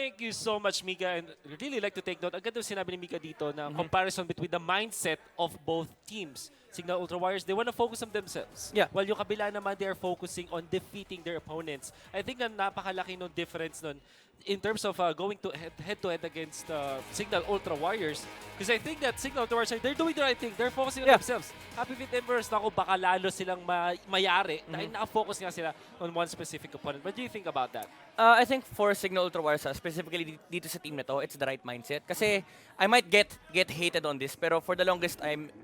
Thank you so much, Mika. And I'd really like to take note. Agad yung sinabi ni Mika dito na comparison between the mindset of both teams. Signal Ultra Warriors, they want to focus on themselves. Yeah. While yung kabila naman, they are focusing on defeating their opponents. I think na napakalaki ng difference nun in terms of going to head-to-head against Signal Ultra Warriors. Because I think that Signal Ultra Warriors, they're doing the right thing. They're focusing on themselves. Happy Feet Emperors, naku, baka lalo silang mayari dahil nakafocus nga sila on one specific opponent. What do you think about that? I think for Signal Ultra Warriors, specifically dito sa team na to, it's the right mindset. Kasi I might get hated on this, pero for the longest time,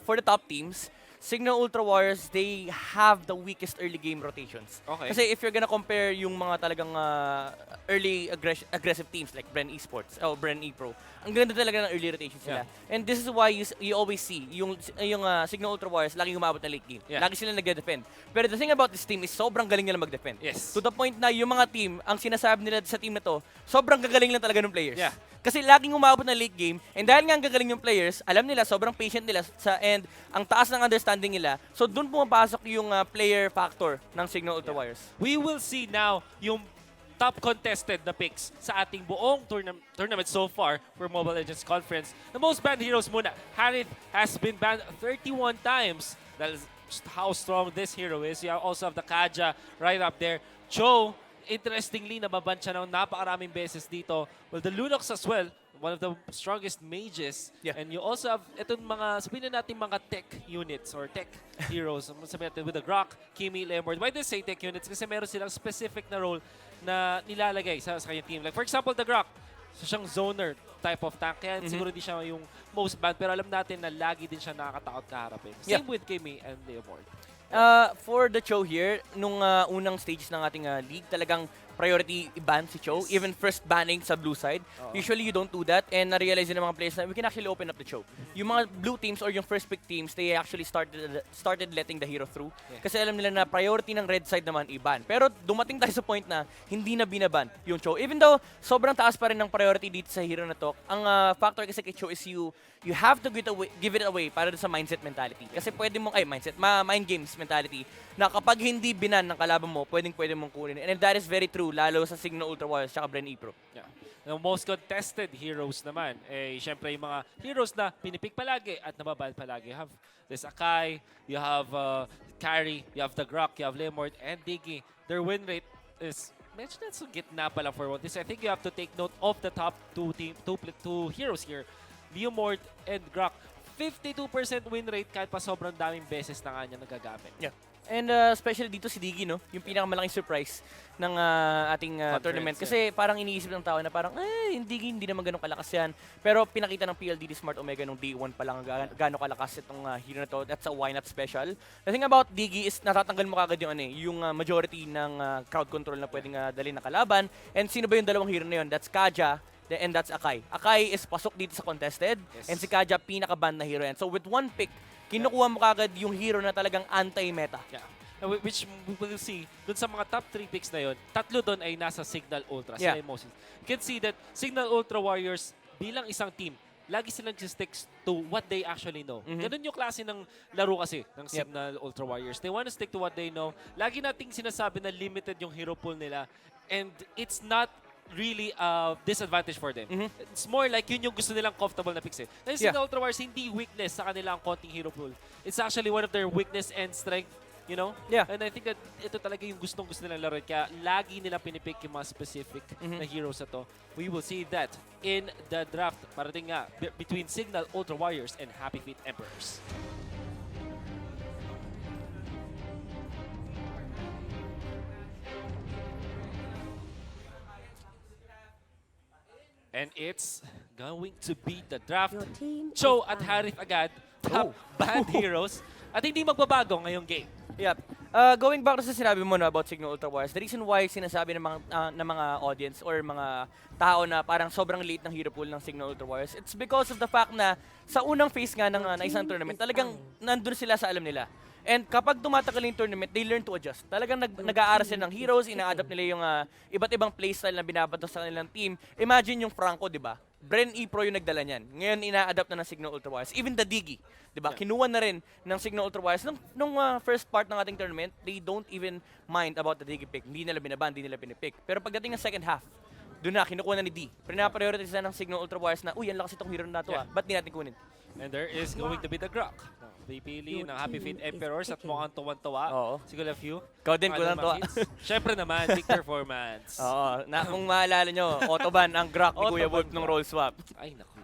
for the top teams, Signal Ultra Warriors, they have the weakest early game rotations. Okay. Kasi if you're gonna compare yung mga talagang early aggressive teams like Bren Esports o Bren ePro, ang ganda talaga ng early rotations nila. And this is why you always see yung Signal Ultra Warriors laging umabot na late game. Lagi sila nagde-defend. Pero the thing about this team is sobrang galing nila mag-defend. Yes. To the point na yung mga team, ang sinasabi nila sa team na to, sobrang gagaling lang talaga ng players. Yeah. Kasi laging umabot na late game, and dahil nga ang gagaling yung players, alam nila, sobrang patient nila, and ang taas ng understanding nila, so doon pumapasok yung player factor ng Signal Ultra Warriors. We will see now yung top contested na picks sa ating buong tournament so far for Mobile Legends Conference. The most banned heroes muna. Harith has been banned 31 times. That is just how strong this hero is. You also have the Kaja right up there. Cho, interestingly, nababan siya ng napakaraming beses dito. Well, the Lunox as well, one of the strongest mages. Yeah. And you also have itong mga, sabihin na natin mga tech units or tech heroes. Sabihin natin with the Grok, Kimi, Lemord. Why do I say tech units? Kasi meron silang specific na role na nilalagay sa kanyang team. Like for example, the Grok, so siyang zoner type of tank. Kaya siguro hindi siya yung most banned. Pero alam natin na lagi din siya nakakatakot kaharapin. Same with Kimi and Lemord. For the Cho here, nung unang stage ng ating league, talagang priority i-ban si Cho, even first banning sa blue side. Usually you don't do that, and na-realize din ng mga players na we can actually open up the Cho. Yung mga blue teams or yung first pick teams, they actually started letting the hero through. Kasi alam nila na priority ng red side naman i-ban. Pero dumating tayo sa point na hindi na binaban yung Cho. Even though sobrang taas pa rin ng priority dito sa hero na to, ang factor kasi kay Cho is you have to give it away para sa mindset mentality. Kasi pwede mong, mind games mentality, na kapag hindi binan ng kalaban mo, pwede mong kunin. And that is very true, lalo sa Signal Ultra Warriors at Bren ePro. Yeah. The most contested heroes naman, syempre yung mga heroes na pinipik palagi at nababal palagi. You have this Akai, you have Carry, you have the Grok, you have Lemort, and Diggy. Their win rate is medyo na sa gitna pala for one. This, I think you have to take note of the top two heroes here. Leomord and Grok. 52% win rate kahit pa sobrang daming beses na kanya nagagamit. Yeah. And especially dito si Diggy, no? Yung pinakamalaking surprise ng ating tournament. Kasi parang iniisip ng tao na parang, hindi naman ganun kalakas yan. Pero pinakita ng PLDD Smart Omega nung day 1 pa lang gano'ng kalakas itong hero na to. That's a why not special. The thing about Diggy is natatanggal mo kagad yung majority ng crowd control na pwedeng dalhin na kalaban. And sino ba yung dalawang hero na yun? That's Kaja and that's Akai. Akai is pasok dito sa contested, and si Kaja pinaka-ban na hero yan. So with one pick, kinukuha mo kagad yung hero na talagang anti-meta. Yeah. Which we will see, dun sa mga top 3 picks na yun, tatlo dun ay nasa Signal Ultra. Sila yung most. You can see that Signal Ultra Warriors, bilang isang team, lagi silang sticks to what they actually know. Ganun yung klase ng laro kasi ng Signal Ultra Warriors. They want to stick to what they know. Lagi nating sinasabi na limited yung hero pool nila, and it's not really disadvantage for them. It's more like yun yung gusto nilang comfortable na picks. Dahil Signal Ultra Warriors, hindi weakness sa kanilang konting hero pool. It's actually one of their weakness and strength, you know? Yeah. And I think that ito talaga yung gusto nilang laro. Kaya lagi nilang pinipick yung mga specific na heroes na to. We will see that in the draft. Parating nga between Signal Ultra Warriors and Happy Feet Emperors. And it's going to be the draft. Cho at Harith agad, top banned heroes. At hindi magbabago ngayong game. Yep. Going back to sa sinabi mo na about Signal Ultra Warriors, the reason why sinasabi ng mga audience or mga tao na parang sobrang late ng hero pool ng Signal Ultra Warriors, it's because of the fact na sa unang phase nga ng isang tournament, talagang nandun sila sa alam nila. And kapag tumatagal yung tournament, they learn to adjust. Talagang nag-aaral sila ng heroes, ina-adapt nila yung iba't ibang playstyle na binabato sa kanilang team. Imagine yung Franco, di ba? Bren ePro yung nagdala niyan. Ngayon, ina-adapt na ng Signal Ultra Warriors. Even the Diggy, di ba? Kinuha na rin ng Signal Ultra Warriors. Nung first part ng ating tournament, they don't even mind about the Diggy pick. Hindi nila binaban, hindi nila pinipick. Pero pagdating ng second half, doon na, kinukuha na ni D. Pinaprioritize na ng Signal Ultra Wires na, uy, ang lakas itong hero na to ba't di natin kunin? And there is going to be the Grok. Pipili ng Happy Feet Emperors at mukhang tuwan-tuwa. Siguro a few. Ikaw din, kulang to. Siyempre naman, big performance. Oo, kung maalala nyo, Autoban ang Grok ni Kuya Wolf nung roll swap. Ay, naku.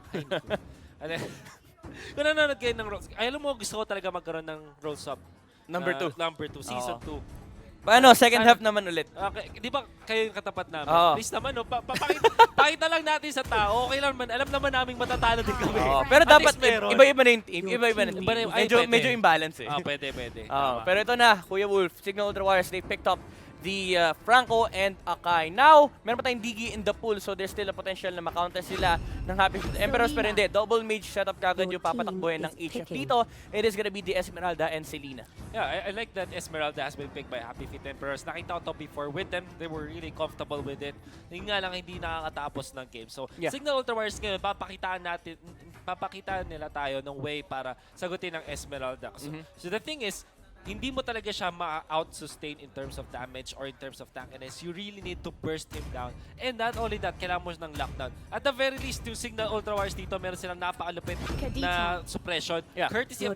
Kung nanonood kayo ng roll swap, alam mo, gusto ko talaga magkaroon ng roll swap. Number 2. Number 2, season 2. Paano, second half naman ulit. Okay, di ba kayo yung katapat namin? Oo. Please naman, no, pakita lang natin sa tao. Okay lang man, alam naman namin matatalo din kami. Pero At dapat least meron. iba-iba na yung team. Iba-iba na yung team. Ay, Medyo imbalance eh. Pwede. Pero ito na, Kuya Wolf, Signal Ultra Wires, they picked up the Franco and Akai. Now, meron pa tayong Digi in the pool, so there's still a potential na makounter sila ng Happy Feet Emperors, pero hindi. Double mage setup kagad yung papatakbuhin ng HFE dito. It is gonna be the Esmeralda and Selena. Yeah, I like that Esmeralda has been picked by Happy Feet Emperors. Nakita ko to before with them. They were really comfortable with it. Yung nga lang, hindi nakakatapos ng game. So, Signal Ultra Wires ngayon, papakita nila tayo ng way para sagutin ng Esmeralda. So the thing is, hindi mo talaga siya ma-out-sustain in terms of damage or in terms of tankiness. You really need to burst him down. And not only that, kailangan mo ng lockdown. At the very least, yung Signal Ultra Wires dito, meron silang napakalupit na suppression. Courtesy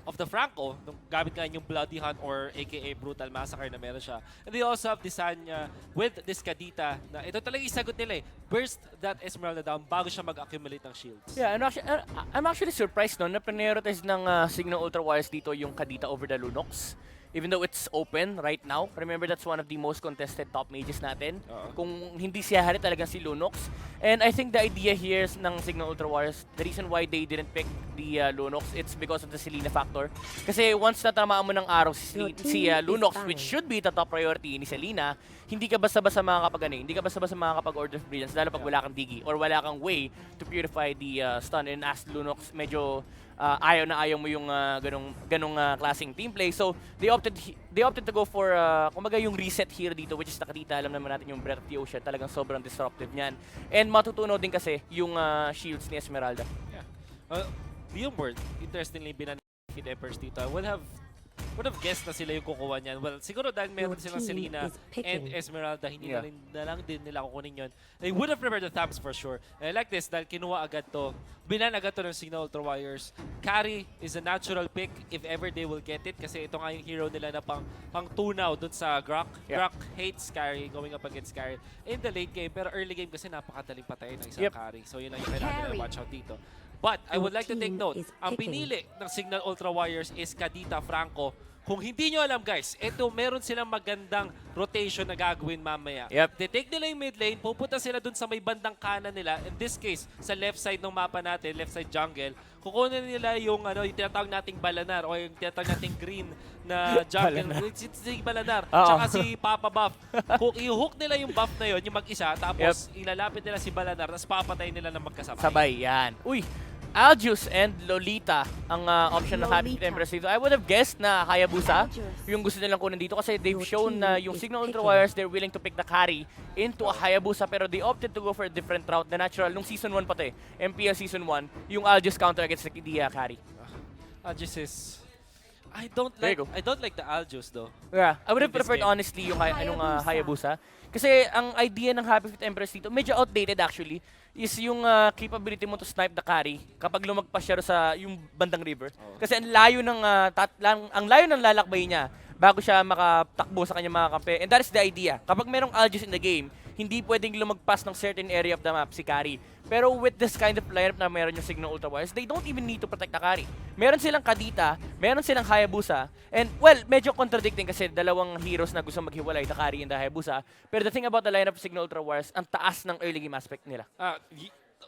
of the Franco, nung gamit nga yung Bloody Hunt or aka Brutal Massacre na meron siya. And they also have design with this Kadita na ito talaga isagot nila eh. Burst that Esmeralda down bago siya mag-accumulate ng shields. Yeah, and I'm actually surprised no, na prioritize ng Signal Ultra Wires dito yung Kadita over the Lunox. Even though it's open right now, remember that's one of the most contested top mages natin. Kung hindi siya hari talagang si Lunox. And I think the idea here ng Signal Ultra Wars, the reason why they didn't pick the Lunox, it's because of the Selena factor. Kasi once natamaan mo ng araw si Lunox, which should be the top priority ni Selena, hindi ka basta-basta makakapag-order of Brilliance, lalo pag wala kang Digi or wala kang way to purify the stun. And as Lunox, medyo ayaw na ayaw mo yung ganong klaseng team play. So they opted to go for kumbaga yung reset here dito, which is nakita, alam naman natin yung Breath of the Ocean, talagang sobrang disruptive niyan. And matutunaw din kasi yung shields ni Esmeralda. Yung board, interestingly, Feet Emperors dito. I would have guessed na sila yung kukuha niyan. Well, siguro dahil meron silang Selena and Esmeralda, hindi na lang din nila kukunin yun. They would have prepared the Thames for sure. And I like this dahil kinuha agad to. Binan agad to ng Signal Ultra Wires. Carry is a natural pick if ever they will get it kasi ito nga yung hero nila na pang tunaw dun sa Grok. Grok hates carry, going up against carry in the late game. Pero early game kasi napakadaling patayin ng isang carry. So yun lang yung kailangan nila watch out dito. But I would like to take note, ang pinili ng Signal Ultra Warriors is Kadita Franco. Kung hindi nyo alam guys, meron silang magandang rotation na gagawin mamaya. They take nila yung mid lane, pupunta sila dun sa may bandang kanan nila. In this case, sa left side ng mapa natin, left side jungle, kukunin nila yung tinatawag nating Balanar o yung tinatawag nating green na jungle. Si Balanar, tsaka si Papa Buff. Kung i-hook nila yung buff na yun, yung mag-isa, tapos ilalapit nila si Balanar, tapos papatay nila ng magkasabay. Sabay, yan. Uy! Aljus and Lolita ang option ng Happy Feet Emperors dito. I would have guessed na Hayabusa yung gusto nilang kunin dito kasi they've shown na yung Signal Ultra Warriors, they're willing to pick the carry into a Hayabusa pero they opted to go for a different route. The natural, nung Season 1 pa to MPL Season 1, yung Aljus counter against the carry. Aljus is... I don't like the Aljus though. Yeah, I would have preferred honestly yung Hayabusa. Kasi ang idea ng Happy Feet Emperors dito, medyo outdated actually, is yung capability mo to snipe the carry kapag lumagpas siya sa yung bandang river. Kasi ang layo ng lalakbay niya bago siya makatakbo sa kanyang mga kampe. And that is the idea. Kapag merong Aljus in the game, hindi pwedeng lumagpas ng certain area of the map si carry. Pero with this kind of lineup na meron yung Signal Ultra Warriors, they don't even need to protect the carry. Meron silang Kadita, meron silang Hayabusa, and well, medyo contradicting kasi dalawang heroes na gusto maghiwalay, the carry and the Hayabusa. Pero the thing about the lineup of Signal Ultra Warriors, ang taas ng early game aspect nila.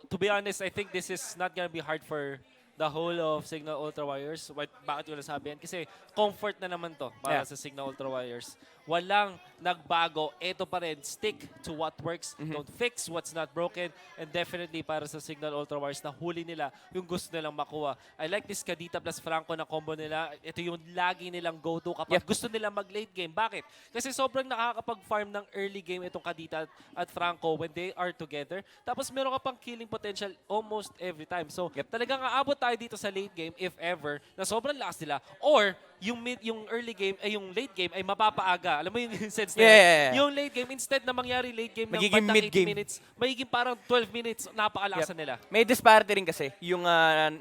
To be honest, I think this is not gonna be hard for the whole of Signal Ultra Warriors. Bakit ko nasabi yan? Kasi comfort na naman to para sa Signal Ultra Warriors. Walang nagbago. Ito pa rin. Stick to what works. Don't fix what's not broken. And definitely para sa Signal Ultra Warriors na huli nila yung gusto nilang makuha. I like this Kadita plus Franco na combo nila. Ito yung lagi nilang go-to kapag gusto nila mag-late game. Bakit? Kasi sobrang nakakapag-farm ng early game itong Kadita at Franco when they are together. Tapos meron ka pang killing potential almost every time. So talagang aabot tayo dito sa late game if ever na sobrang lakas nila. Or yung early game, yung late game ay mapapaaga. Alam mo yung sense na Yeah. yung late game, instead na mangyari late game ng Magiging bandang 80 mid-game. minutes, magiging parang 12 minutes, napakalasan nila. May disparity rin kasi yung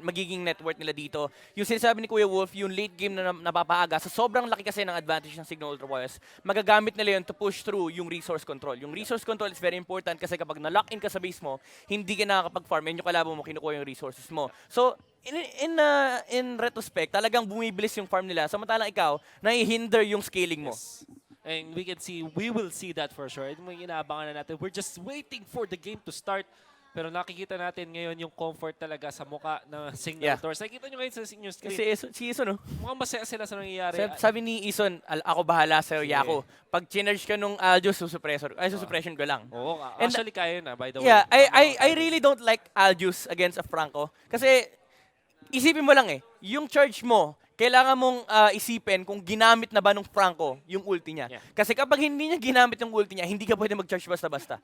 magiging net worth nila dito. Yung sinasabi ni Kuya Wolf, yung late game na napapaaga, sa sobrang laki kasi ng advantage ng Signal Ultra Wires, magagamit nila yun to push through yung resource control. Yung resource control is very important kasi kapag na-lock in ka sa base mo, hindi ka nakakapag-farm, yun yung kalaban mo, kinukuha yung resources mo. So, in retrospect, talagang bumibilis yung farm nila. Samantalang ikaw, nai-hinder yung scaling mo. Yes. And we will see that for sure. Ito yung inaabangan na natin. We're just waiting for the game to start. Pero nakikita natin ngayon yung comfort talaga sa mukha ng Signal Ultra Wires. Nakikita nyo ngayon sa inyong screen. Kasi si Ison, no? Mukhang masaya sila sa nangyayari. Sabi ni Ison, ako bahala sa'yo, Yako. Pag chinerge ka nung Aljus, susuppression ko lang. Oo, And, actually kaya na, by the way. Yeah, I really don't like Aljus against a Franco. Kasi, isipin mo lang yung charge mo, kailangan mong isipin kung ginamit na ba nung Franco yung ulti niya. Yeah. Kasi kapag hindi niya ginamit yung ulti niya, hindi ka pwede mag-charge basta-basta.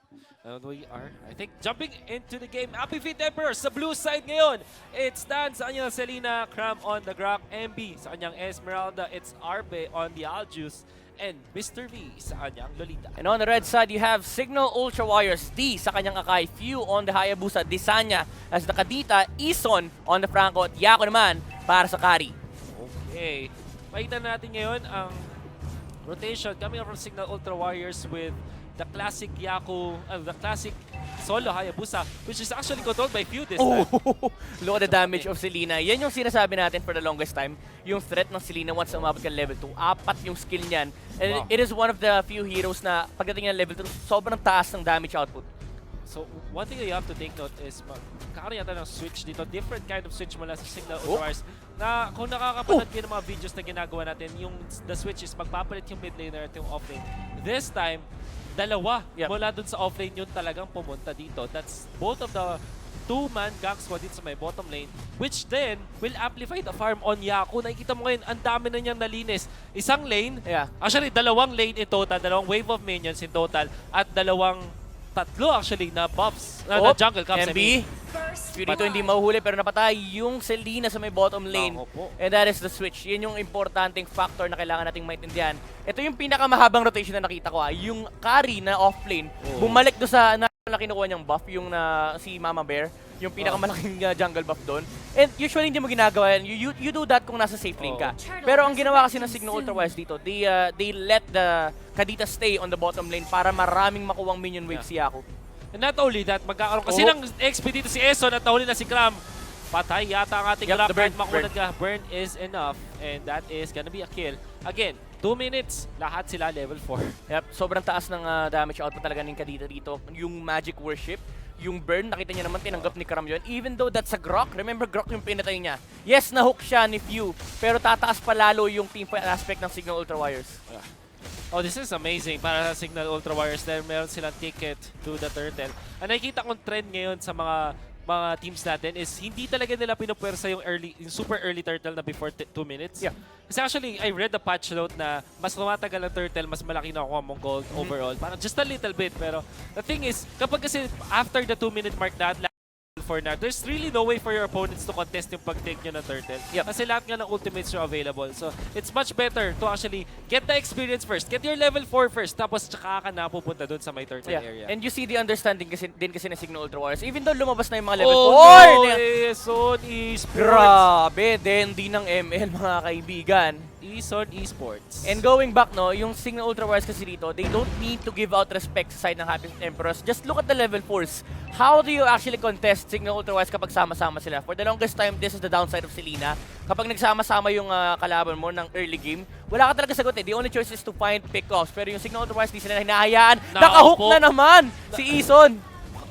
And we are, I think, jumping into the game. Happy Feet Emperor sa blue side ngayon. It's Dan sa kanyang Selena, Cram on the Grok, MB sa kanyang Esmeralda, it's Arbe on the Aljus, and Mr. V sa kanyang Lolita. And on the red side, you have Signal Ultra Warriors, D sa kanyang Akai, Few on the Hayabusa, Disanya as the Kadita, Ison on the Franco, at Yako naman para sa Kari. Okay. Makita natin ngayon ang rotation coming up from Signal Ultra Warriors with the classic Yaku, the classic solo Hayabusa, which is actually controlled by Few this time. Look at the damage of Selena. Yan yung sinasabi natin for the longest time. Yung threat ng Selena once umabot ka level 2. Apat yung skill niyan. And it is one of the few heroes na pagdating ng level 2, sobrang taas ng damage output. So, one thing that you have to take note is magkakaroon yata ng switch dito. Different kind of switch mula sa Signal Ultra Wires. Na kung nakakapanood kayo ng mga videos na ginagawa natin, the switch is magpapalit yung mid laner at yung off lane. This time, dalawa mula dun sa off lane yun talagang pumunta dito. That's both of the two-man gang squad dito sa may bottom lane, which then will amplify the farm on Yaku. Nakikita mo ngayon, ang dami na niyang nalinis. Isang lane, actually dalawang lane in total, dalawang wave of minions in total, at tatlo actually na buffs, na jungle camps. MB, dito hindi mahuhuli pero napatay yung Selena sa may bottom lane. And that is the switch. Yan yung importanteng factor na kailangan nating maintindihan. Ito yung pinakamahabang rotation na nakita ko. Yung carry na off lane, bumalik do sa na kinukuha niyang buff, yung si Mama Bear. Yung pinakamalaking jungle buff doon. And usually hindi mo ginagawa yan. You do that kung nasa safe lane ka. Pero ang ginawa kasi ng Signal Ultra Wires dito, they let the Kadita stay on the bottom lane para maraming makuwang minion wave si Yaku. And not only that, magkakaroon kasi ng XP dito si Eson at nahuli na si Cram. Patay yata ang ating Grok kahit makunad ka. Burn is enough and that is gonna be a kill. Again, 2 minutes, lahat sila level 4. Yep, sobrang taas ng damage output talaga ng Kadita dito. Yung Magic Worship, yung burn, nakita niya naman tinanggap ni Karam yun. Even though that's a Grok, remember Grok yung pinatay niya. Yes, na-hook siya ni Few, pero tataas pa lalo yung teamfight aspect ng Signal Ultra Warriors. Oh, this is amazing para sa Signal Ultra Warriors dahil meron silang ticket to the turtle. Ang nakikita kong trend ngayon sa mga teams natin is hindi talaga nila pinupwersa yung super early turtle na before 2 minutes. Yeah. Kasi actually, I read the patch note na mas tumatagal ang turtle, mas malaki na ako mong gold overall. Parang just a little bit. Pero the thing is, kapag kasi after the 2-minute mark na for now, there's really no way for your opponents to contest yung pag-take nyo ng turtle. Kasi lahat nga ng ultimates are available. So, it's much better to actually get the experience first. Get your level 4 first, tapos tsaka ka na pupunta dun sa may turtle area. And you see the understanding kasi ng Signal Ultra Warriors. Even though lumabas na yung mga level 4. Ison Esports. Grabe, di ng ML mga kaibigan. Ison Esports. And going back, yung Signal Ultra Warriors kasi dito, they don't need to give out respect sa side ng Happy Emperors. Just look at the level 4s. How do you actually contest Signal Ultra Warriors kapag sama-sama sila? For the longest time, this is the downside of Selena. Kapag nagsama-sama yung kalaban mo ng early game, wala ka talaga sagot eh. The only choice is to find pick-offs. Pero yung Signal Ultra Warriors, di sila hinahayaan. Naka-hook na naman si Ison.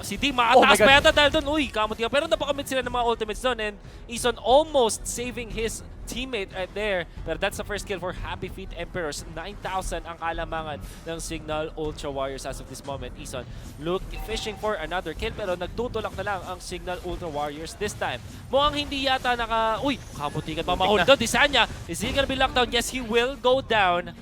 Si D, makataas pa yata dahil doon. Uy, kamot ka. Pero napakamit sila ng mga ultimates doon. And Ison almost saving his teammate right there. Pero that's the first kill for Happy Feet Emperors. 9,000 ang kalamangan ng Signal Ultra Warriors as of this moment. Ison fishing for another kill. Pero nagtutulak na lang ang Signal Ultra Warriors this time. Mukhang hindi yata Uy, kamutikan pa mahol doon. Disanya, is he gonna be locked down? Yes, he will go down.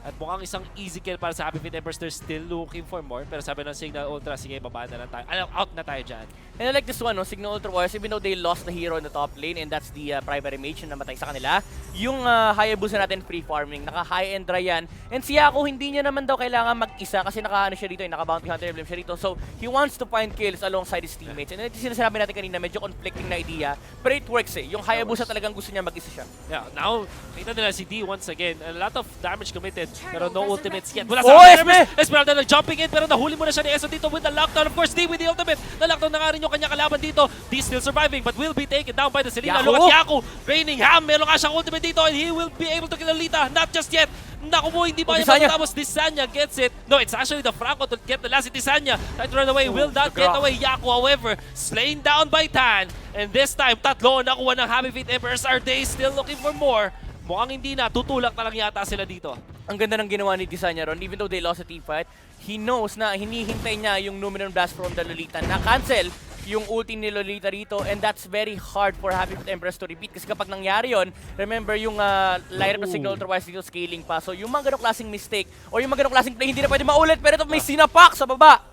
At mukhang isang easy kill para sa Happy Feet Emperors. They're still looking for more. Pero sabi ng Signal Ultra, sige, babaan na lang tayo. Out na tayo dyan. And I like this one, no? Signal Ultra Warriors, even though they lost the hero in the top lane, and that's the primary mage na namatay sa kanila, yung Hayabusa natin free farming, naka-high and dry yan. And si Yako, hindi niya naman daw kailangan mag-isa kasi naka-ano siya dito, naka-bounty hunter emblem siya dito. So, he wants to find kills alongside his teammates. And ito sinasabi natin kanina, medyo conflicting na idea, pero it works eh. Yung Hayabusa talagang gusto niya mag-isa siya. Yeah, now, kita nila si D once again. A lot of damage committed, pero no ultimates yet. Wala Oh, sa Esmeralda nag-jumping in, pero nahuli mo na siya ni Eson dito with the lockdown. Of course, D with the ultimate. Na-lockdown na nga rin yung kanya kalaban dito. D still surviving, but will be taken down by the Selena. Look at Yaku, raining ham. Meron nga siyang ultimate dito, and he will be able to kill Lolita. Not just yet. Naku mo, hindi pa yung matapos. Tisanya gets it. No, it's actually the Franco to get the last. Tisanya trying to run away. Will not get away. Yaku, however, slain down by Tan. And this time, tatlo ang nakuha ng Happy Feet Emperors. Are they still looking for more? Mukhang hindi na. Tutulak na lang yata sila dito. Ang ganda ng ginawa ni Tisanya ron. Even though they lost a team fight, he knows na hinihintay niya yung Numinous Blast from the Lolita na cancel yung ulti ni Lolita rito, and that's very hard for Happy Feet Emperors to repeat kasi kapag nangyari yun, remember yung lineup ng Signal Ultra Warriors dito scaling pa. So yung mga ganong klaseng mistake or yung mga ganong klaseng play hindi na pwede maulit, pero ito may sinapak sa baba.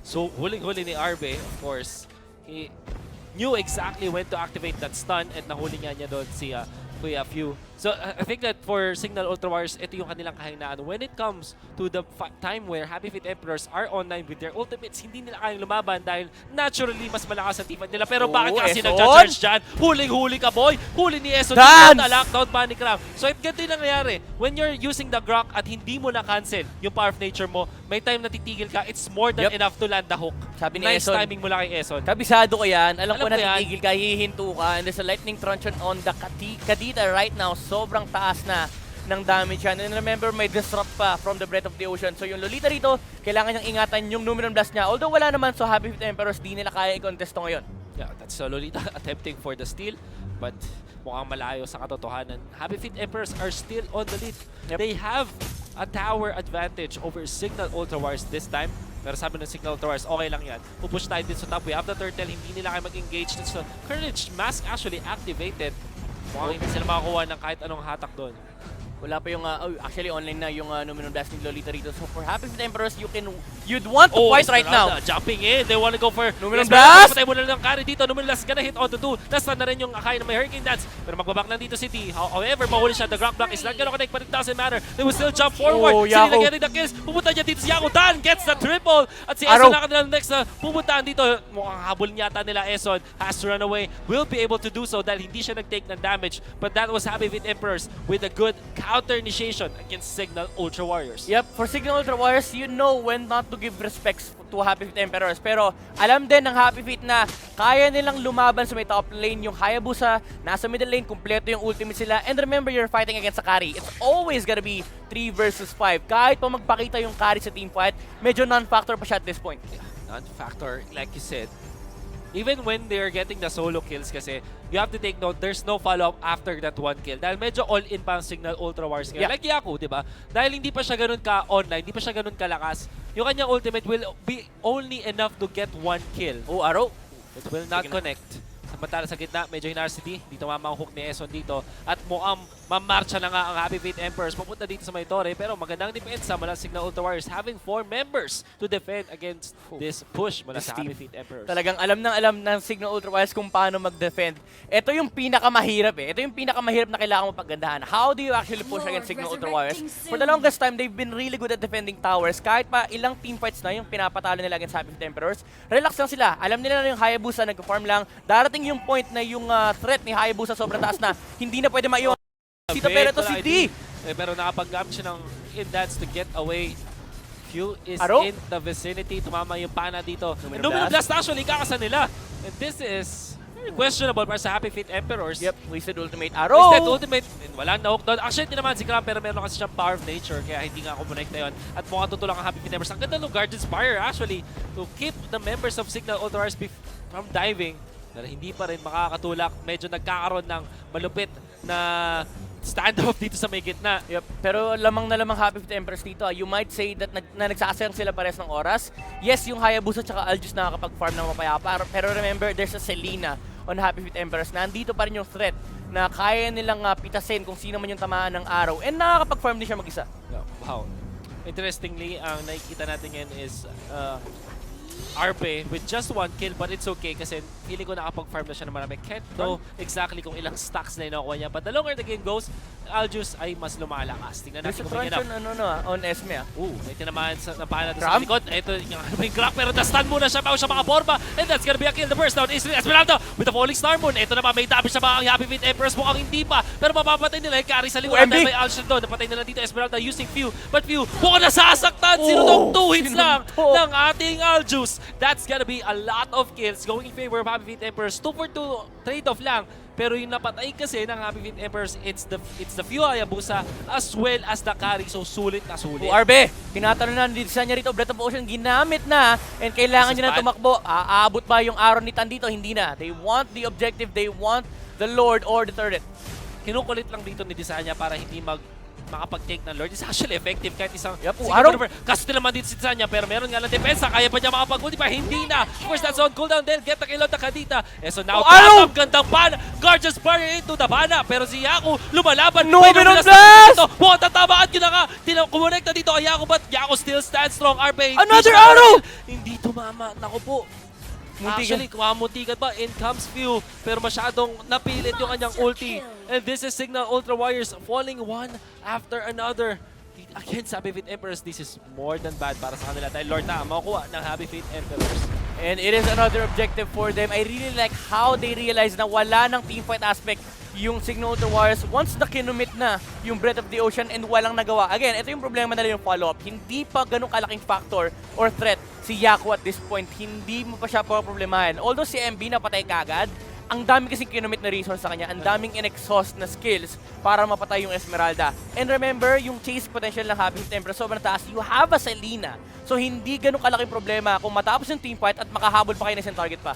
So huling-huli ni Arbe, of course, he knew exactly when to activate that stun and nahuli niya doon si Kuya Few. So I think that for Signal Ultra Warriors, ito yung kanilang kahinaan. When it comes to the time where Happy Feet Emperors are online with their ultimates, hindi nila kayang lumaban dahil naturally mas malakas ang team nila. Pero bakit kasi nag-charge dyan? Huling-huli ka, boy! Huli ni Eson dito na lockdown Bunny Cram. So it ganito yung nangyayari. When you're using the Grok at hindi mo na-cancel yung Power of Nature mo, may time na titigil ka, it's more than enough to land the hook. Sabi ni Nice Eson, timing mula kay Eson. kabisado ko yan. Alam ko na yan. titigil ka, hihinto ka, and there's a lightning truncheon on the Kadita right now. Sobrang taas na ng damage yan. And remember, may disrupt pa from the breath of the ocean. So yung Lolita rito, kailangan niyang ingatan yung Numinous Blast niya. Although wala naman, so Happy Feet Emperors, di nila kaya i-contest ngayon. Yeah, that's Lolita attempting for the steal, but mukhang malayo sa katotohanan. Happy Feet Emperors are still on the lead. They have a tower advantage over Signal Ultra Warriors this time. Pero sabi ng Signal Ultra Warriors, okay lang yan. Pupush tayo din sa top. We have the turtle, hindi nila kayo mag-engage. So, Courage Mask actually activated. Mukhang hindi sila makakuha ng kahit anong hatak doon. Wala pa yung, actually online na yung Numinous Blast ni Lolita rito. So for Happy Feet Emperors, you'd want to fight right now. Jumping in, they want to go for Numinous Blast! Patay mo na lang carry dito. Numinous Blast gonna hit onto 2. Nastan na rin yung Akai na may Hurricane Dance. Pero magbabak lang dito si T. However, mahuli siya. The Grok Block is not gonna connect, but it doesn't matter. They will still jump forward. Sila getting the kills. Pupunta niya dito si Yaku. Dan gets the triple. At si Eson na kanila next na pupuntaan dito. Mukhang habol niya nila Eson. Has to run away. Will be able to do so dahil hindi siya nag-take ng damage. But that was Happy Feet Emperors with a good counter initiation against Signal Ultra Warriors. Yep, for Signal Ultra Warriors, you know when not to give respects to Happy Feet Emperors. Pero alam din ng Happy Feet na kaya nilang lumaban sa may top lane. Yung Hayabusa, nasa middle lane, kumpleto yung ultimate sila. And remember, you're fighting against a carry. It's always gonna be 3 versus 5. Kahit pa magpakita yung carry sa team fight, medyo non-factor pa siya at this point. Yeah, non-factor, like you said. Even when they're getting the solo kills kasi, you have to take note, there's no follow-up after that one kill. Dahil medyo all-in pa ang Signal Ultra Warriors ngayon. Like Yaku, di ba? Dahil hindi pa siya ganun ka-online, hindi pa siya ganun kalakas, yung kanyang ultimate will be only enough to get 1 kill. Oh, Aro. It will not connect. Samantala sa gitna, medyo hinarcity. Dito mamang hook ni Eson dito. At mukhang mamarcha na nga ang Happy Feet Emperors. Papunta dito sa may torre. Pero magandang depensa mula Signal Ultra Warriors having 4 members to defend against this push mula sa Happy Feet Emperors. Talagang alam ng Signal Ultra Warriors kung paano mag-defend. Ito yung pinakamahirap eh. Ito yung pinakamahirap na kailangan mo paggandahan. How do you actually push against Signal Ultra Warriors? For the longest time, they've been really good at defending towers. Kahit pa ilang teamfights na yung pinapatalo nila against Happy Feet Emperors, relax lang sila. Alam nila na yung Hayabusa nag-farm lang. Darating yung point na yung threat ni Hayabusa sobrang taas na hindi na pwede maiwan. Dito pero ito si D. Pero nakapag-gamit siya ng in-dance to get away. Q is in the vicinity. Tumama yung pana dito. Numinous Blast actually kakasan nila. And this is questionable para sa Happy Feet Emperors. Yep, wasted ultimate arrow. Wasted ultimate. Wala na hook down. Actually, hindi naman si Cram pero meron kasi siyang Power of Nature kaya hindi nga kumonect na yun. At mukhang tutulong ang Happy Feet Emperors. Ang ganda ng Guardian Spire actually to keep the members of Signal Ultra Warriors from diving. Pero hindi pa rin makakatulak. Medyo nagkakaroon ng malupit na standoff dito sa may gitna. Yep. Pero lamang na lamang Happy Feet Emperors dito. You might say that nagsasayang sila pares ng oras. Yes, yung Hayabusa at Aljus nakakapag-farm ng mapayapa. Pero remember, there's a Selena on Happy Feet Emperors. Nandito pa rin yung threat na kaya nilang pitasin kung sino man yung tamaan ng araw and nakakapag-farm din siya mag-isa. Yeah, wow. Interestingly, ang nakikita natin ngayon is RP with just 1 kill, but it's okay kasi feeling ko nakapag-farm na siya na marami. Can't know exactly kung ilang stacks na inakuha niya. But the longer the game goes, Aljus ay mas lumalakas. Tingnan natin kung may on Esme may tinamaan sa napaan natin sa likod. Ito yung grab, pero na-stun muna siya bago siya makaporma. And that's gonna be a kill. The first down is Esmeralda with the falling star moon. Ito naman, may damage siya mga Happy Feet Emperors. Mukhang hindi pa, pero mapapatay nila yung carry sa likod. May Aljus doon. Napatay nila dito Esmeralda using few. But few, mukhang nasasaktan. Sinunong 2 hits lang ng ating Aljus. That's gonna be a lot of kills going in favor of Happy Feet Emperors. 2 for 2 trade-off lang. Pero yung napatay kasi ng Happy Feet Emperors, it's the few Hayabusa as well as the carry. So sulit na sulit. RB, tinatanong na design niya rito, Breath of Ocean, ginamit na and kailangan niya na tumakbo. Aabot ba yung araw ni Tan dito? Hindi na. They want the objective, they want the Lord or the turret. Kinukulit lang dito ni Desanya para hindi makapag-take ng Lord. It's actually effective kahit isang araw. Kaso naman dito si Desanya, pero meron nga lang depensa. Kaya pa niya makapag-ulti pa? Hindi na. Of course, that's on cooldown. They'll get the kill on the Kadita. So now, gandang pana. Gorgeous barrier into the pana. Pero si Yaku lumalaban. Nominal blast! Tatamaan yun na nga. Kumonekta dito kay Yaku, but Yaku still stands strong. RP, another arrow! Hindi tumama. Naku po. Muntikan. Actually, muntikan ba? In comes few, pero masyadong napilit yung kanyang ulti. And this is Signal Ultra Warriors falling one after another. Again, sa Happy Feet Emperors, this is more than bad para sa kanila. Dahil Lord na makukuha ng Happy Feet Emperors. And it is another objective for them. I really like how they realize na wala ng teamfight aspect yung Signal Ultra Warriors once na kinumit na yung Breath of the Ocean and walang nagawa. Again, ito yung problema nila yung follow-up. Hindi pa ganun kalaking factor or threat si Yaku at this point. Hindi mo pa siya problemahin. Although si MB napatay kagad, ang dami kasing kinumit na resource sa kanya, ang daming in-exhaust na skills para mapatay yung Esmeralda. And remember, yung chase potential ng Happy Feet Emperors sobrang taas. You have a Selena. So hindi ganun kalaking problema kung matapos yung teamfight at makahabol pa kayo na isang target pa.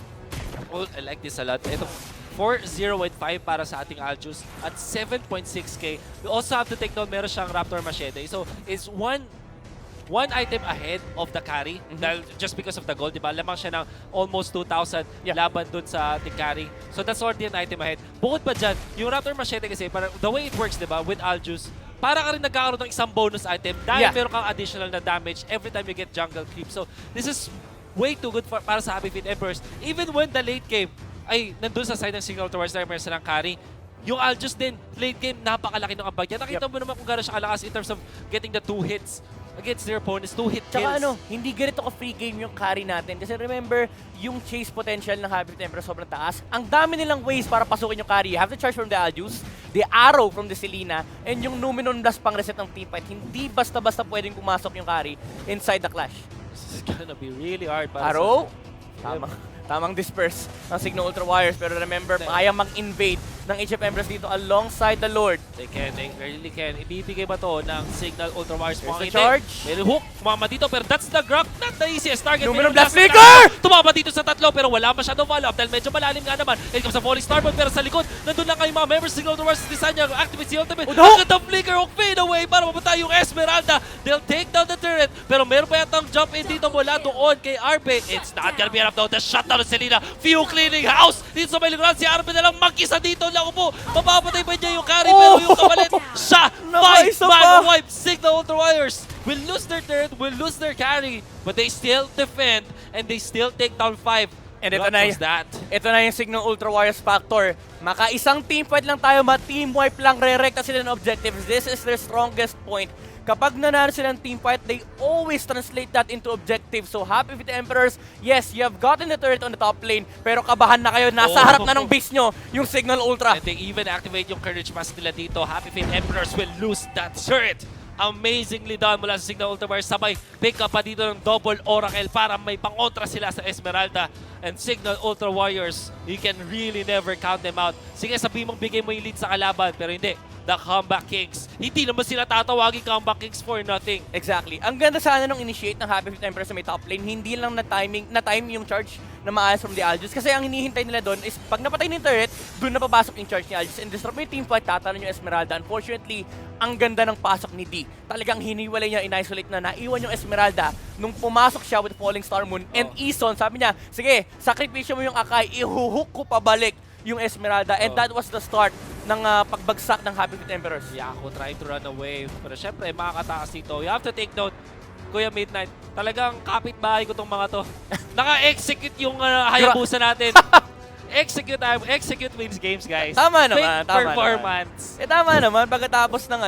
Oh, I like this a lot. Ito, 4-0-5 para sa ating Aljus at 7.6k. We also have to take note, meron siyang Raptor Machete. So, it's one item ahead of the carry dahil just because of the gold, diba? Lamang siya ng almost 2,000 laban dun sa ating carry. So, that's already an item ahead. Bukod pa dyan, yung Raptor Machete kasi, parang the way it works, diba, with Aljus, para ka rin nagkakaroon ng isang bonus item dahil meron kang additional na damage every time you get jungle creep. So, this is way too good para sa Happy Feet Emperors. Even when the late game ay nandun sa side ng Signal towards the Emperors ng carry, yung Aljus din, late game, napakalaki ng ambag niya. Nakita mo naman kung gano'n siya kalakas in terms of getting the 2 hits against their opponents, 2-hit kills. Tsaka hindi ganito ka-free game yung carry natin. Kasi remember, yung chase potential ng Happy Feet Emperors sobrang taas. Ang dami nilang ways para pasukin yung carry. You have to charge from the Aljus, the arrow from the Selena, and yung Numenon Blast pang reset ng teamfight. Hindi basta-basta pwedeng pumasok yung carry inside the clash. This is gonna be really hard para arrow? Tamang disperse ng Signal Ultra Warriors. Pero remember, kaya mag-invade ng HF Emperors dito alongside the Lord. They really can. Ibibigay ba to ng Signal Ultra Warriors? There's the charge. May hook, tumama dito, pero that's the grab. Not the easiest target. Numenon Blast Flicker! Tumama dito sa tatlo, pero wala masyadong follow-up dahil medyo malalim nga naman. It comes sa Falling Starboard, pero sa likod, nandun lang kayo mga members Signal Ultra Warriors. Design niya, activate si Ultimate. Ang ganda flicker, hook fade away para mapatay yung Esmeralda. They'll take down the turret, pero meron pa yatang jump in dito mula doon kay RP. It's not gonna be enough though. The shutdown of Selena. Few cleaning house. Dito sa may likuran, si RP na lang mag-isa dito. Lang po, mapapatay pa niya yung carry, pero yung kapalit, siya, 5-man wipe. Signal Ultra Warriors will lose their turret, will lose their carry, but they still defend, and they still take down 5. And ito na yung Signal Ultra Warriors factor. Maka-isang teamfight lang tayo, ma-team wipe lang, re-recta sila ng objectives. This is their strongest point. Kapag nanalo sila ng teamfight, they always translate that into objectives. So Happy Feet Emperors, yes, you have gotten the turret on the top lane, pero kabahan na kayo, nasa harap na ng base nyo, yung Signal Ultra. And they even activate yung Courage Mask nila dito. Happy Feet Emperors will lose that turret. Amazingly done mula sa Signal Ultra Warriors. Sabay, pick up pa dito ng double Oracle para may pangontra sila sa Esmeralda. And Signal Ultra Warriors, you can really never count them out. Sige, sabihin mong bigay mo yung lead sa kalaban, pero hindi. The Comeback Kings. Hindi naman sila tatawagin Comeback Kings for nothing. Exactly. Ang ganda sana nung initiate ng Happy Feet Emperors sa may top lane, hindi lang na-time yung charge na maayos from the Aljus. Kasi ang hinihintay nila doon is pag napatay ng turret, doon na papasok yung charge ni Aljus. And disrupt yung teamfight, tatalon yung Esmeralda. Unfortunately, ang ganda ng pasok ni D. Talagang hiniwalay niya, in-isolate na, naiwan yung Esmeralda nung pumasok siya with Falling Star Moon. And Ison, sabi niya, sige, sakripisyo mo yung Akai, ihuhook ko pabalik yung Esmeralda. And that was the start ng pagbagsak ng Happy Feet Emperors. Yako trying to run away. Pero syempre, makakatakas dito. You have to take note, Kuya Midnight, talagang kapitbahay ko tong mga to. Naka-execute yung Hayabusa natin. Execute wins games, guys. Tama naman, Fake performance. Tama naman, pagkatapos ng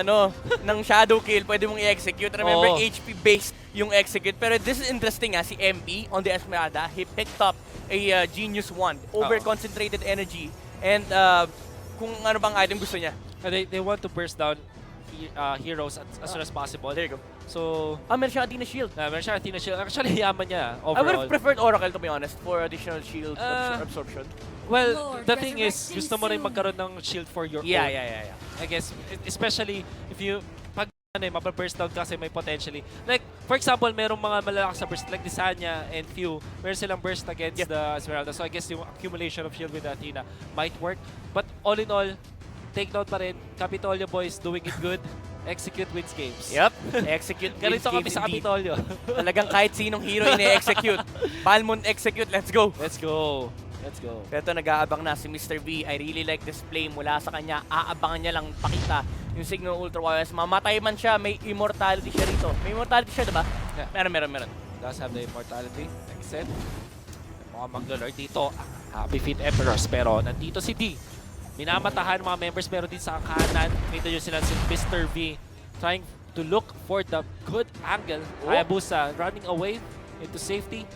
ng shadow kill, pwede mong i-execute. Remember, HP based yung execute. Pero this is interesting si MP on the Esmeralda, he picked up a Genius Wand, over-concentrated energy, and kung ano bang item gusto niya. They want to burst down heroes as soon as possible. There you go. So, meron siyang Athena Shield. meron siyang Athena Shield. Actually, yaman niya I would overall. have preferred Oracle, to be honest, for additional shield absorption. Well, the thing is, gusto mo rin magkaroon ng shield for your own. Yeah. I guess, especially if you, pag mapaburst down kasi may potentially. Like, for example, merong mga malalakas na burst, like Desanya and Few, meron silang burst against the Esmeralda. So I guess yung accumulation of shield with Athena might work. But all in all, take note pa rin, Capitolio boys doing it good. Execute wins games. Yep, execute wins Ganito kami games sa indeed. Capitolio. Talagang kahit sinong hero ini-execute. Balmond execute, let's go. Let's go. Pero nag-aabang na si Mr. V. I really like this play mula sa kanya. Aabangan niya lang pakita yung Signal Ultra Warriors. Mamatay man siya, may immortality siya rito. May immortality siya, diba? Yeah. Meron. Does have the immortality. Like I said, mukhang mag-lord dito ang Happy Feet Emperors. Pero nandito si D. Minamatahan mga members, meron din sa kanan. Kita nyo sila si Mr. V trying to look for the good angle. Hayabusa running away into safety.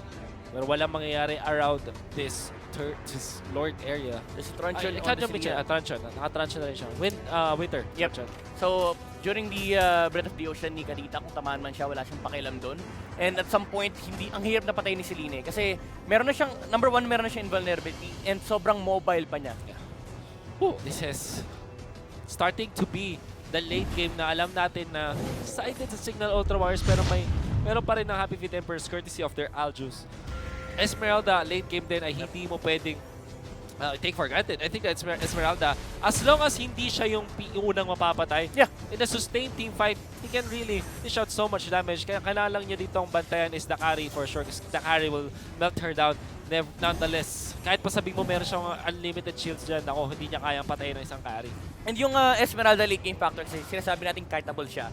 Pero walang mangyayari around this Lord area. There's a Truncheon on I can't the jump in siya. Truncheon. Naka-Truncheon na rin siya. Winter. Yep. Truncheon. So, during the Breath of the Ocean ni Kadita, kung tamaan man siya, wala siyang pakialam doon. And at some point, ang hirap na patay ni Celine. Kasi meron na siyang, number one, meron na siyang invulnerability. And sobrang mobile pa niya. Yeah. This is starting to be the late game na alam natin na sided sa Signal Ultra Warriors pero meron pa rin ng Happy Feet Emperors courtesy of their Aljus. Esmeralda, late game din ay hindi mo pwedeng take for granted. I think that Esmeralda, as long as hindi siya yung unang mapapatay, in a sustained team fight, he can really dish out so much damage. Kaya kailangan lang niya dito ang bantayan is the carry for sure. Because the carry will melt her down. Nonetheless, kahit pa sabihin mo meron siyang unlimited shields dyan, ako, hindi niya kayang patayin ng isang carry. And yung Esmeralda late game factor, kasi sinasabi natin kartable siya,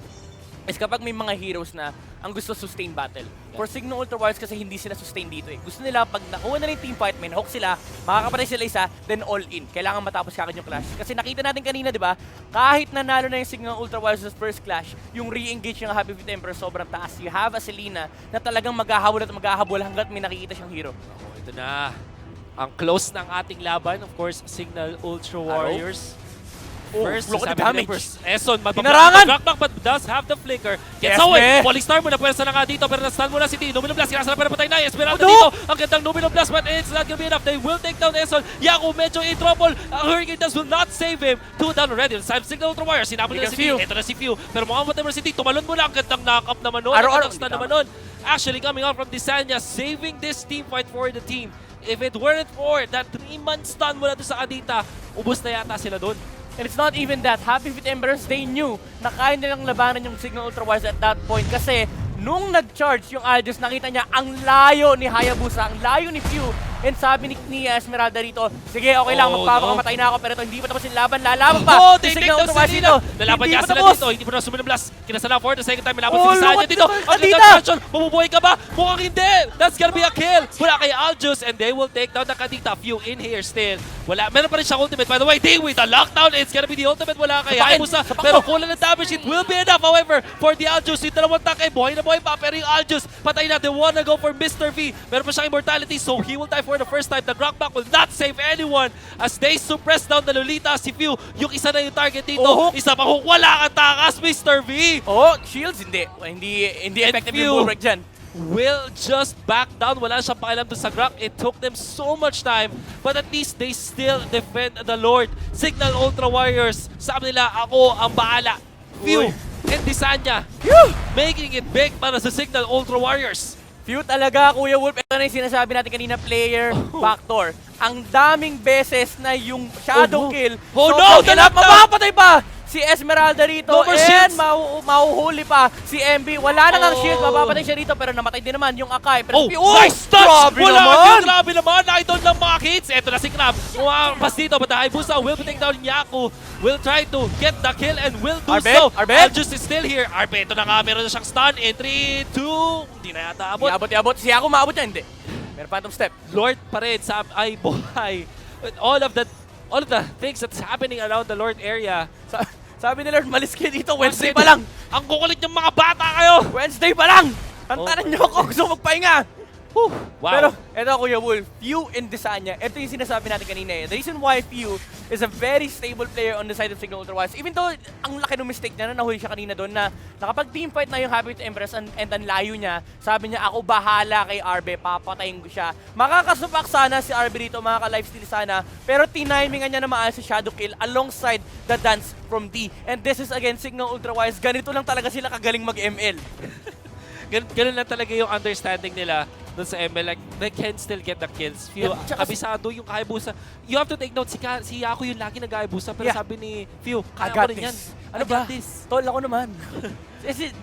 is kapag may mga heroes na ang gusto sustain battle. For Signal Ultra Warriors kasi hindi sila sustain dito Gusto nila pag nakuha na yung team fight, may hook sila, makakapatay sila isa, then all in. Kailangan matapos kagad yung clash. Kasi nakita natin kanina, di ba? Kahit nanalo na yung Signal Ultra Warriors sa first clash, yung re-engage ng Happy Feet Emperor sobrang taas. You have a Selena na talagang maghahabol at maghahabol hanggat may nakikita siyang hero. Ito na. Ang close ng ating laban, of course, Signal Ultra Warriors. First, look at the damage. Eson, Hinarangan! but does have the flicker. Gets away! Polystar mo na pwersa na nga dito, pero na-stun mo na si D. Numino Blast, kinasa na para patay na. Esmeralda dito. Ang gandang Numino Blast, but it's not gonna be enough. They will take down Eson. Yaku medyo in trouble. Hurricane Dust will not save him. 2 down already. Signal Ultra Warriors. Sinabot na si D. Ito na si Few. Pero mukhang matay mo na si D. Tumalon mo lang. Ang gandang knock-up naman nun. Ang na naman nun. Actually, coming out from Desanya, saving this team fight for the team. If it weren't for that 3-man stun mula doon sa Kadita, ubos na yata sila doon. And it's not even that. Happy Feet Emperors, they knew na kaya nilang labanan yung Signal Ultra Warriors at that point kasi nung nag-charge yung Aljus, nakita niya ang layo ni Hayabusa, ang layo ni Few. And sabi ni Esmeralda rito, sige, okay lang, magpapakamatay na ako, pero ito hindi pa tapos yung laban, lalaban pa! They take down si Dino! Lalaban niya sila dito, hindi pa na sumunod blast. Kinasala for the second time, lalaban si Desanya dito. Ang Kadita! Mabubuhay ka ba? Mukhang hindi! That's gonna be a kill! Wala kay Aljus, and they will take down the Kadita. Few in here still. Wala, meron pa rin siya ultimate. By the way, they with the lockdown, it's gonna be the ultimate. Wala kay Hayabusa, pero kulang ng damage. It will be enough, however, for the Aljus. Yung dalawang takay, buhay na buhay pa, pero yung Aljus, patay na. They wanna go for Mr. V. Meron pa siyang immortality, so he will die for the first time. The Rockback will not save anyone as they suppress down the Lolita. Si Few, yung isa na yung target dito. Isa pa kung wala kang takas, Mr. V. Shields, hindi effective yung bulwark dyan. Will just back down. Wala siyang pakialam doon sa Grok. It took them so much time, but at least they still defend the Lord. Signal Ultra Warriors, sabi nila, ako ang bahala. Few and Desanya, making it big para sa Signal Ultra Warriors. Few talaga, Kuya Wolf. Ito na yung sinasabi natin kanina, player factor. Ang daming beses na yung shadow kill. No! Mapapatay pa! si Esmeralda rito. No more And shields. mahuhuli pa si MB. Wala na ngang shield. Mapapatay siya rito pero namatay din naman yung Akai. Pero Nice touch! Grabe Wala naman! yun, grabe naman! Nakidon lang mga hits. Ito na si Crab. Umapas dito, but the Hayabusa will take down Yaku. Will try to get the kill and will do so. Aljus is still here. Arbe, ito na nga. Meron na siyang stun. In 3, 2, hindi na yata abot. Iabot. Si Yaku maabot niya, hindi. Meron phantom step. Lord pa rin sa ay buhay. With all of the things that's happening around the Lord area. Sabi ni Lord, malis kayo dito. Wednesday pa lang. Ang kukulit yung mga bata kayo. Wednesday pa lang. Tantanan niyo ako. Gusto magpahinga. Wow. Pero, eto Kuya Wolf, Few and Desanya, ito yung sinasabi natin kanina eh. The reason why Few is a very stable player on the side of Signal Ultra Wilds, even though ang laki ng mistake niya na nahuli siya kanina doon na nakapag-teamfight na yung Happy with Empress and ang layo niya, sabi niya, ako bahala kay Arbe, papatayin ko siya. Makakasupak sana si Arbe dito, makaka-lifesteal sana, pero tinimingan niya na maayos si Shadow Kill alongside the dance from D. And this is again Signal Ultra Wilds, ganito lang talaga sila kagaling mag-ML. Ganun lang talaga yung understanding nila doon sa ML. Like, they can still get the kills. Few, kabisado yung Hayabusa. You have to take note, si Yaku yung lagi nag-Hayabusa. Pero sabi ni Few, kaya ko rin yan. Ano ba? Tol, ako naman.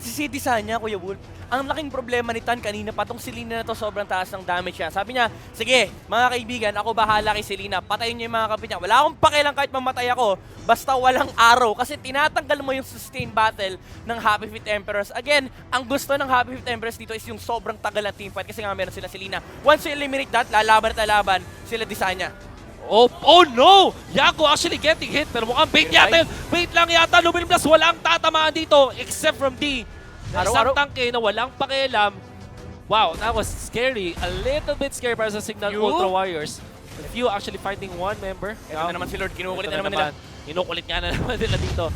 si Desanya, Kuya Wolf, ang laking problema ni Tan kanina, patong Selena na to, sobrang taas ng damage niya. Sabi niya, sige, mga kaibigan, ako bahala kay Selena. Patayin niyo yung mga kapit niya. Wala akong pakialam kahit mamatay ako, basta walang araw. Kasi tinatanggal mo yung sustain battle ng Happy Feet Emperors. Again, ang gusto ng Happy Feet Emperors dito is yung sobrang tagal ng teamfight kasi nga meron sila Selena. Once you eliminate that, lalaban at lalaban sila Desanya. Oh no! Yaku actually getting hit pero mukhang bait yata yun. Bait lang yata. Luminim Plus walang tatamaan dito except from D. Isang tangke na walang pakialam. Wow, that was scary. A little bit scary para sa Signal Ultra Warriors. Few actually fighting one member. Ito na naman si Lord. Kinukulit na naman nila. Kinukulit nga na naman nila dito.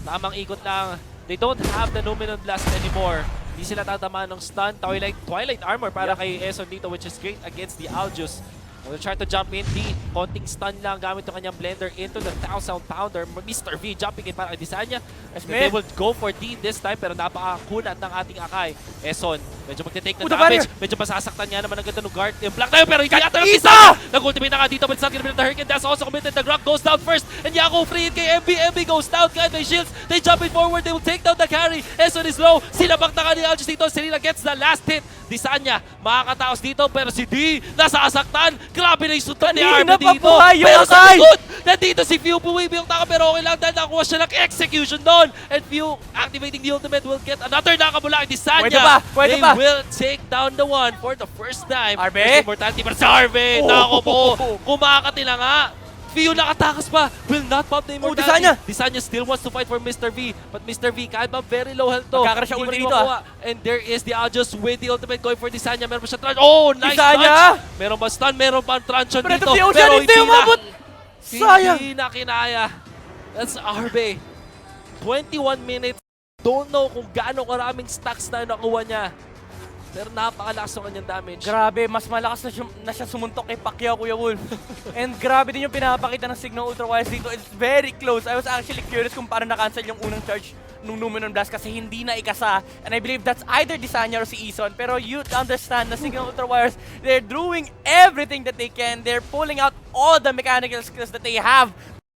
Tamang ikot lang. They don't have the Numinous Blast anymore. Hindi sila tatamaan ng stun. Twilight Armor para kay Eson dito, which is great against the Aljus. Will try to jump in. D, konting stun lang gamit yung kanyang blender into the 1,000 pounder. Mr. V jumping in para kay Desanya. They will go for D this time pero napakakunat ng ating Akai. Eson, medyo magte-take na damage. Medyo masasaktan niya naman ang ganda ng guard. Yung block tayo pero hindi yata ng Desanya. Nag-ultimate na nga dito but it's not gonna be the Hurricane. That's also committed. The Grok goes down first and Yaku free kay MB. MB goes down kahit may shields. They jump in forward. They will take down the carry. Eson is low. Sinabak na ka ni Aljus dito. Selena gets the last hit. Desanya makakataos dito pero si D nasasaktan. Grabe na yung suntok ni Arbe dito. Pero sa likod, nandito si Few buwibi yung taka pero okay lang dahil nakuha siya ng execution doon. And Few activating the ultimate will get another nakamula kay Desanya. They will take down the one for the first time. Arbe? Immortality para sa Arbe. Nako po, kumakati na nga. Few nakatakas pa, will not pop the immortality. Desanya still wants to fight for Mr. V, but Mr. V kahit ba very low health to. Magkakaroon siya ulti dito And there is the Aljus with the ultimate going for Desanya. Meron pa siya trunch. Oh, nice Desanya! touch! Meron ba stun? Meron pa truncheon dito. Pero hindi umabot! Sayang! Hindi na kinaya. That's Arbe. 21 minutes. Don't know kung gaano karaming stacks na nakuha niya. Pero napakalakas ng kanyang damage. Grabe, mas malakas na siya sumuntok kay Pacquiao, Kuya Wolf. And grabe din yung pinapakita ng Signal Ultra Wilds dito. It's very close. I was actually curious kung paano na-cancel yung unang charge nung Numinous Blast kasi hindi na ikasa. And I believe that's either Desanya or si Eson. Pero you understand na Signal Ultra Wilds, they're doing everything that they can. They're pulling out all the mechanical skills that they have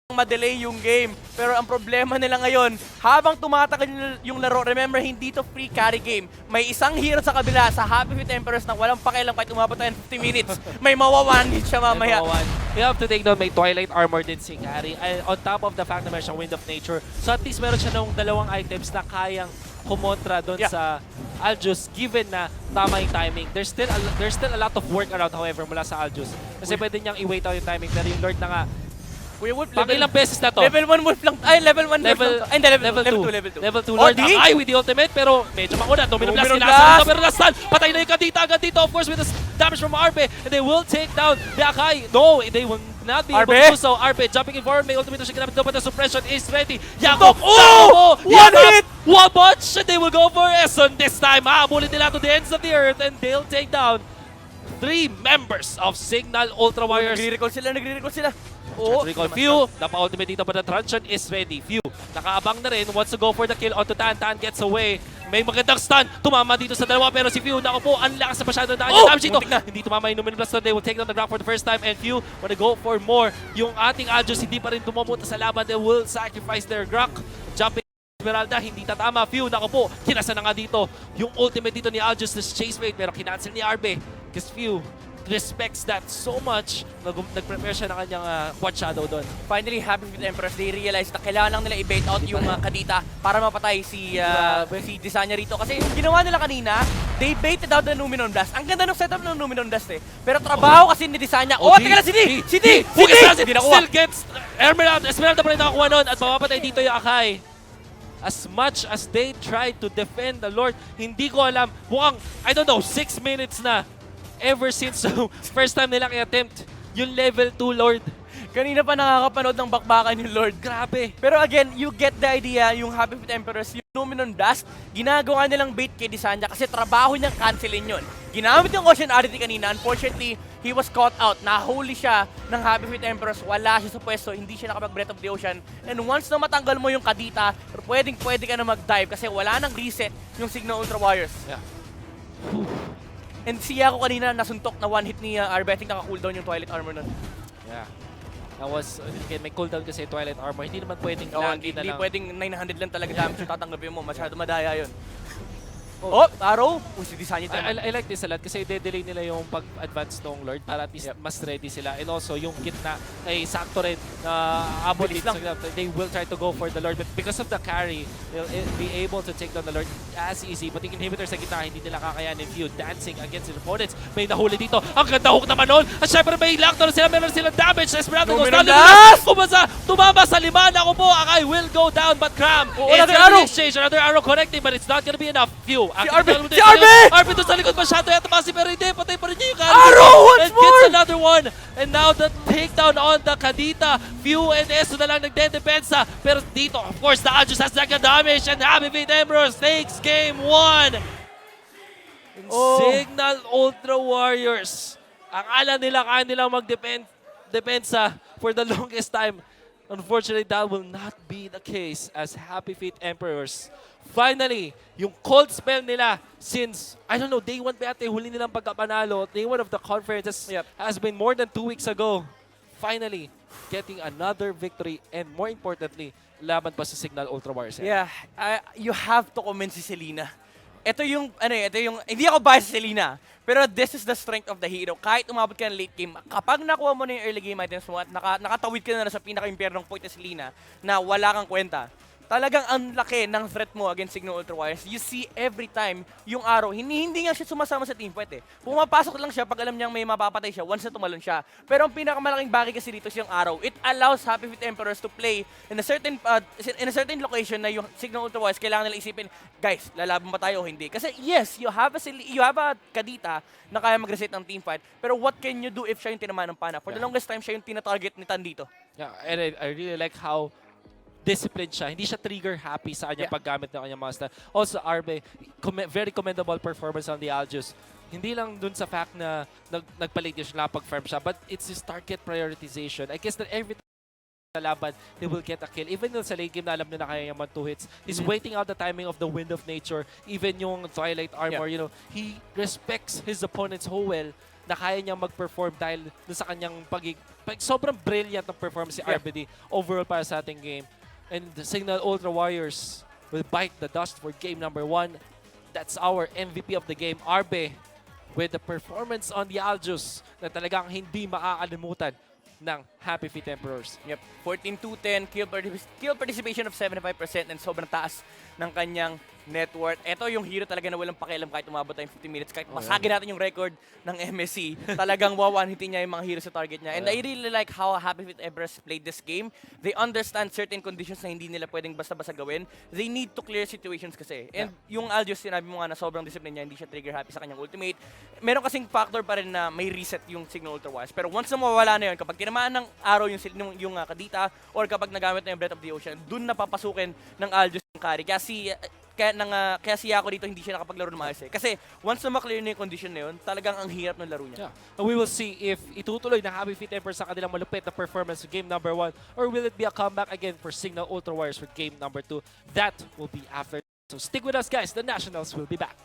ma-delay yung game. Pero ang problema nila ngayon, habang tumatagal yung laro, remember, hindi to free carry game. May isang hero sa kabila, sa Happy Feet Emperors na walang pakialam kahit umabot tayo 50 minutes. May mawawan hit siya mamaya. You have to take note, may Twilight Armor din si Carry. On top of the fact na meron siyang Wind of Nature. So at least meron siya ng dalawang items na kayang kumontra doon sa Aljus given na tama yung timing. There's still a lot of work around however mula sa Aljus. Kasi pwede niyang i-wait out yung timing pero yung Lord na nga Kuya Wolf, ilang beses na to? Level 1 Wolf lang. Ay, level 1 Wolf lang. Ay, level 2. Level 2 Lord Akai with the ultimate pero medyo mauna. Dominant Blast kinasa dito pero na-stun. Patay na yung Kadita agad dito of course with the damage from Arbe. And they will take down the Akai. No, they will not be able to do so. Arbe jumping in forward. May ultimate na siya ginamit doon but the suppression is ready. Yaku! Oh! One hit! One punch! And they will go for Eson this time. Hahabulin nila to the ends of the earth and they'll take down 3 members of Signal Ultra Warriors. Nagre-recall sila. Recall Few, napa-ultimate dito but the truncheon is ready. Few, nakaabang na rin, wants to go for the kill onto Tan. Tan gets away. May magandang stun. Tumama dito sa dalawa pero si Few, nako po, ang lakas na masyado na damage dito. Hindi tumama yung Luminous Blast. They will take down the Grab for the first time and Few wanna go for more. Yung ating Aljus hindi pa rin tumamunta sa laban. They will sacrifice their Grok. Jumping Esmeralda, hindi tatama. Few, nako po, kinasa na nga dito. Yung ultimate dito ni Aljus, this chase bait, pero kinancel ni Arbe. Because Few respects that so much. Nag-prepare siya ng kanyang quad shadow doon. Finally, happy with Empress, they realized na kailangan lang nila i-bait out yung Kadita para mapatay si Desanya rito. Kasi yung ginawa nila kanina, they baited out the Numenon Blast. Ang ganda ng setup ng Numenon Blast eh. Pero trabaho kasi ni Desanya. Oh, teka lang, si D! Si D! Still gets Esmeralda pa rin nakakuha nun at mapapatay dito yung Akai. As much as they tried to defend the Lord, hindi ko alam. Mukhang, I don't know, 6 minutes na. Ever since first time nilang i-attempt yung level 2 Lord. Kanina pa nakakapanood ng bakbakan yung Lord. Grabe. Pero again, you get the idea, yung Happy Feet Emperors, yung Numenon Blast, ginagawa nilang bait kay Desanya kasi trabaho niyang cancelin yun. Ginamit yung Ocean Oddity kanina. Unfortunately, he was caught out. Nahuli siya ng Happy Feet Emperors. Wala siya sa pwesto. Hindi siya nakapag-Breath of the Ocean. And once na matanggal mo yung Kadita, pwede ka na mag-dive kasi wala nang reset yung Signal Ultra Warriors. Yeah. And siya ako kanina nasuntok na one hit ni Arbe. I think naka-cooldown yung Twilight Armor nun. Yeah. That was, may cooldown kasi Twilight Armor. Hindi naman pwedeng hindi na lang. pwedeng 900 lang talaga damage yung tatanggapin mo. Masyado madaya yun. Oh, Arrow! Si Desanya I like this a lot kasi de-delay nila yung pag-advance ng Lord para at least mas ready sila. And also, yung gitna ay sakto rin na abot dito. They will try to go for the Lord. But because of the carry, they'll be able to take down the Lord as easy. But yung inhibitor sa gitna, hindi nila kakayanin. Few dancing against their opponents. May nahuli dito. Ang ganda hook naman nun. At syempre may lockdown sila. Meron silang damage. Esmeralda goes down. Tumama sa lima. Ako po, Akai will go down. But Cram, another arrow! Exchange. Another arrow connecting. But it's not gonna be enough. Few. Si Arbe! Si Arbe! Arbe doon sa likod masyado yata kasi pero hindi. Patay pa rin niya yung Kadita. Arrow! Once and more! gets another one. And now the takedown on the Kadita. Few and Eso na lang nagde-depensa. Pero dito, of course, the Aljus has second damage and Happy Feet Emperors takes game 1. Signal Ultra Warriors. Ang alam nila, kaya nilang mag-depensa for the longest time. Unfortunately, that will not be the case as Happy Feet Emperors. Finally, yung cold spell nila since, I don't know, day 1 pa ate, huli nilang pagkapanalo. Day 1 of the conference has been more than 2 weeks ago. Finally, getting another victory and more importantly, laban pa sa Signal Ultra Warriors. Yeah, you have to commend si Selena. Ito yung, hindi ako biased sa Selena, pero this is the strength of the hero. Kahit umabot ka ng late game, kapag nakuha mo na yung early game items mo at nakatawid ka na sa pinaka-impyernong point na Selena na wala kang kwenta, talagang ang laki ng threat mo against Signal Ultra Warriors. You see every time yung Arrow, hindi nga siya sumasama sa team fight eh. Pumapasok lang siya pag alam niyang may mapapatay siya once na tumalon siya. Pero ang pinakamalaking bagay kasi dito yung Arrow. It allows Happy Feet Emperors to play in a certain location na yung Signal Ultra Warriors kailangan nila isipin, guys, lalaban ba tayo o hindi? Kasi yes, you have a Kadita na kaya mag-reset ng team fight. Pero what can you do if siya yung tinamaan ng pana? For the longest time, siya yung tina-target ni Tan dito. Yeah, and I really like how disciplined siya. Hindi siya trigger happy sa kanyang paggamit ng kanyang mga style. Also, Arbe, very commendable performance on the Aljus. Hindi lang dun sa fact na nagpalit siya, napag-farm siya, but it's his target prioritization. I guess that every time sa laban, they will get a kill. Even though sa late game na alam niya na kaya niya man 2 hits, he's waiting out the timing of the Wind of Nature. Even yung Twilight Armor, you know, he respects his opponents so well na kaya niyang mag-perform dahil sa kanyang sobrang brilliant ng performance si RBD overall para sa ating game. And the Signal Ultra Warriors will bite the dust for game number 1. That's our MVP of the game, Arbe, with the performance on the Aljus na talagang hindi makakalimutan ng Happy Feet Emperors. Yep, 14-2-10, kill participation of 75% and sobrang taas ng kanyang net worth. Ito yung hero talaga na walang pakialam kahit umabot tayong 50 minutes. Kahit masagin natin yung record ng MSC, talagang wawanhitin niya yung mga hero sa target niya. And I really like how Happy Feet Emperors played this game. They understand certain conditions na hindi nila pwedeng basta-basta gawin. They need to clear situations kasi. And yung Aljus, sinabi mo nga na sobrang discipline niya, hindi siya trigger happy sa kanyang ultimate. Meron kasing factor pa rin na may reset yung Signal Ultra Warriors. Pero once na mawawala na yun, kapag tinamaan ng arrow yung Kadita or kapag nagamit na yung Breath of the Ocean, dun napapasukin ng Aljus yung carry. Kaya siya ako dito hindi siya nakapaglaro ng maayos eh. Kasi once na maklear na yung condition na yun, talagang ang hirap ng laro niya. Yeah. We will see if itutuloy na Happy Feet Emperors sa kanilang malupit na performance sa game number 1 or will it be a comeback again for Signal Ultra Warriors for game number 2. That will be after So stick with us, guys. The Nationals will be back.